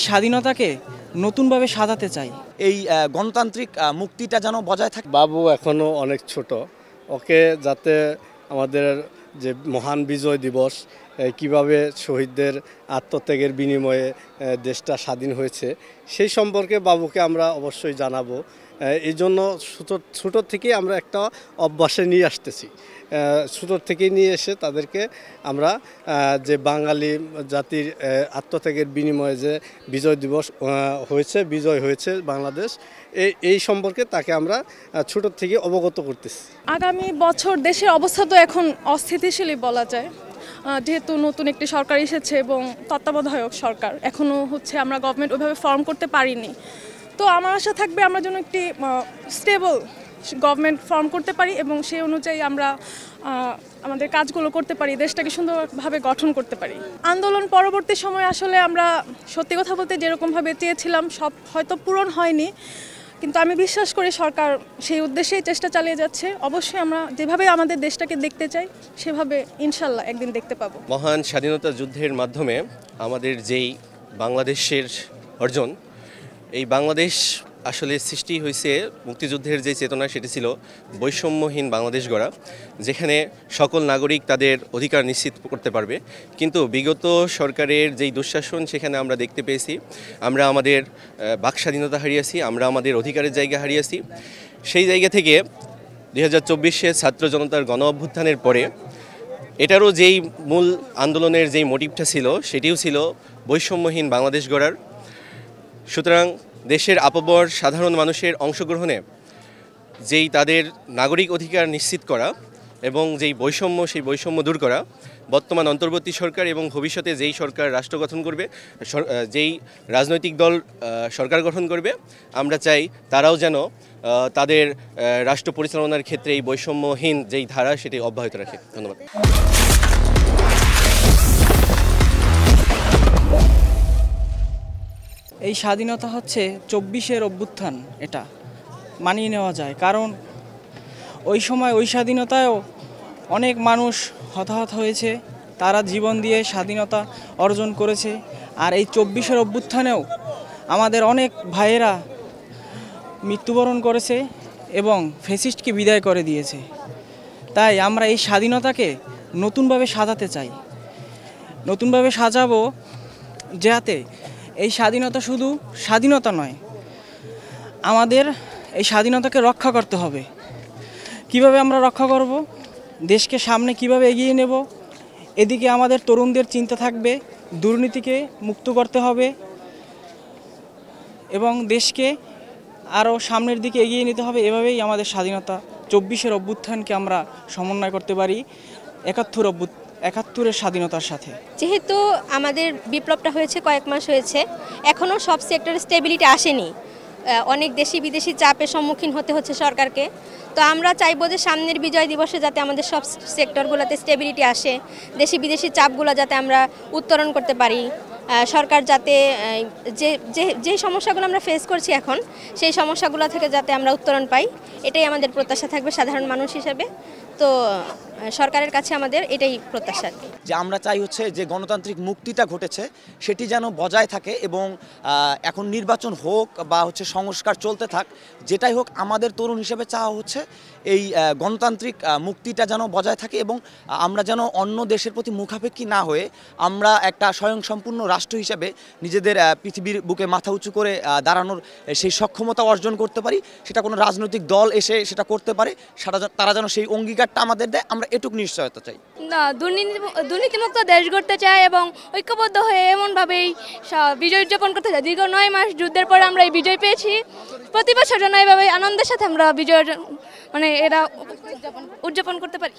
স্বাধীনতাকে নতুনভাবে সাজাতে চাই। এই গণতান্ত্রিক মুক্তিটা যেন বজায় থাকে। বাবু এখনও অনেক ছোট, ওকে যাতে আমাদের যে মহান বিজয় দিবস কিভাবে শহীদদের আত্মত্যাগের বিনিময়ে দেশটা স্বাধীন হয়েছে সেই সম্পর্কে বাবুকে আমরা অবশ্যই জানাবো। এই জন্য ছোটো থেকেই আমরা একটা অভ্যাসে নিয়ে আসতেছি। ছোটোর থেকেই নিয়ে এসে তাদেরকে আমরা যে বাঙালি জাতির আত্মত্যাগের বিনিময়ে যে বিজয় দিবস হয়েছে, বিজয় হয়েছে বাংলাদেশ, এই সম্পর্কে তাকে আমরা ছোটোর থেকে অবগত করতেছি। আগামী বছর দেশের অবস্থা তো এখন অস্থিতিশীলই বলা যায়, যেহেতু নতুন একটি সরকার এসেছে এবং তত্ত্বাবধায়ক সরকার এখনও আমরা গভর্নমেন্ট ওইভাবে ফর্ম করতে পারিনি। তো আমার আশা থাকবে আমরা যেন একটি স্টেবল গভর্নমেন্ট ফর্ম করতে পারি এবং সেই অনুযায়ী আমরা আমাদের কাজগুলো করতে পারি, দেশটাকে সুন্দরভাবে গঠন করতে পারি। আন্দোলন পরবর্তী সময় আসলে আমরা সত্যি কথা বলতে যেরকমভাবে চেয়েছিলাম সব হয়তো পূরণ হয়নি, কিন্তু আমি বিশ্বাস করি সরকার সেই উদ্দেশ্যেই চেষ্টা চালিয়ে যাচ্ছে। অবশ্যই আমরা যেভাবে আমাদের দেশটাকে দেখতে চাই সেভাবে ইনশাল্লাহ একদিন দেখতে পাবো। মহান স্বাধীনতা যুদ্ধের মাধ্যমে আমাদের যেই বাংলাদেশের অর্জন, এই বাংলাদেশ আসলে সৃষ্টি হয়েছে মুক্তিযুদ্ধের যে চেতনা, সেটি ছিল বৈষম্যহীন বাংলাদেশ গড়া, যেখানে সকল নাগরিক তাদের অধিকার নিশ্চিত করতে পারবে। কিন্তু বিগত সরকারের যেই দুঃশাসন, সেখানে আমরা দেখতে পেয়েছি আমরা আমাদের বাক স্বাধীনতা হারিয়েছি, আমরা আমাদের অধিকারের জায়গা হারিয়েছি। সেই জায়গা থেকে 2024-এ ছাত্র জনতার গণ অভ্যুত্থানের পরে এটারও যেই মূল আন্দোলনের যেই মোটিভটা ছিল, সেটিও ছিল বৈষম্যহীন বাংলাদেশ গড়ার। সুতরাং দেশের আপামর সাধারণ মানুষের অংশগ্রহণে যেই তাদের নাগরিক অধিকার নিশ্চিত করা এবং যেই বৈষম্য, সেই বৈষম্য দূর করা, বর্তমান অন্তর্বর্তী সরকার এবং ভবিষ্যতে যেই সরকার রাষ্ট্র গঠন করবে, যেই রাজনৈতিক দল সরকার গঠন করবে, আমরা চাই তারাও যেন তাদের রাষ্ট্র পরিচালনার ক্ষেত্রে এই বৈষম্যহীন যেই ধারা, সেটি অব্যাহত রাখে। ধন্যবাদ। এই স্বাধীনতা হচ্ছে 24-এর অভ্যুত্থান, এটা মানিয়ে নেওয়া যায়। কারণ ওই সময় ওই স্বাধীনতায়ও অনেক মানুষ হতাহত হয়েছে, তারা জীবন দিয়ে স্বাধীনতা অর্জন করেছে। আর এই 24-এর অভ্যুত্থানেও আমাদের অনেক ভাইয়েরা মৃত্যুবরণ করেছে এবং ফ্যাসিস্টকে বিদায় করে দিয়েছে। তাই আমরা এই স্বাধীনতাকে নতুনভাবে সাজাতে চাই। নতুনভাবে সাজাবো যাতে এই স্বাধীনতা শুধু স্বাধীনতা নয়, আমাদের এই স্বাধীনতাকে রক্ষা করতে হবে। কিভাবে আমরা রক্ষা করব, দেশকে সামনে কিভাবে এগিয়ে নেব, এদিকে আমাদের তরুণদের চিন্তা থাকবে, দুর্নীতিকে মুক্ত করতে হবে এবং দেশকে আরও সামনের দিকে এগিয়ে নিতে হবে। এভাবেই আমাদের স্বাধীনতা 24-এর অভ্যুত্থানকে আমরা সমন্বয় করতে পারি 71-এর স্বাধীনতার সাথে। যেহেতু আমাদের বিপ্লবটা হয়েছে কয়েক মাস হয়েছে, এখনও সব সেক্টরে স্টেবিলিটি আসেনি, অনেক দেশি বিদেশি চাপের সম্মুখীন হতে হচ্ছে সরকারকে। তো আমরা চাইবো যে সামনের বিজয় দিবসে যাতে আমাদের সব সেক্টরগুলোতে স্টেবিলিটি আসে, দেশি বিদেশি চাপগুলো যাতে আমরা উত্তরণ করতে পারি, সরকার যাতে যে সমস্যাগুলো আমরা ফেস করছি এখন, সেই সমস্যাগুলো থেকে যাতে আমরা উত্তরণ পাই, এটাই আমাদের প্রত্যাশা থাকবে সাধারণ মানুষ হিসেবে। তো সরকারের কাছে আমাদের এটাই প্রত্যাশা, যে আমরা চাই যে গণতান্ত্রিক মুক্তিটা ঘটেছে সেটি যেন বজায় থাকে এবং এখন নির্বাচন হোক বা সংস্কার চলতে থাক, যেটাই হোক আমাদের তরুণ হিসেবে চাওয়া এই গণতান্ত্রিক মুক্তিটা যেন বজায় থাকে এবং আমরা যেন অন্য দেশের প্রতি মুখাপেক্ষী না হয়ে আমরা একটা স্বয়ংসম্পূর্ণ রাষ্ট্র হিসেবে নিজেদের পৃথিবীর বুকে মাথা উঁচু করে দাঁড়ানোর সেই সক্ষমতা অর্জন করতে পারি। সেটা কোনো রাজনৈতিক দল এসে সেটা করতে পারে, তারা যেন সেই অঙ্গীকারটা আমাদের দেয়, আমরা এটুকু নিশ্চয়তা চাই। না, দুর্নীতিমুক্ত দেশ গড়তে চাই এবং ঐক্যবদ্ধ হয়ে এমনভাবেই বিজয় উদযাপন করতে চাই। দীর্ঘ 9 মাস যুদ্ধের পরে আমরা এই বিজয় পেয়েছি। প্রতি বছর যেন এইভাবে আনন্দের সাথে আমরা বিজয় এরা উদযাপন করতে পারি।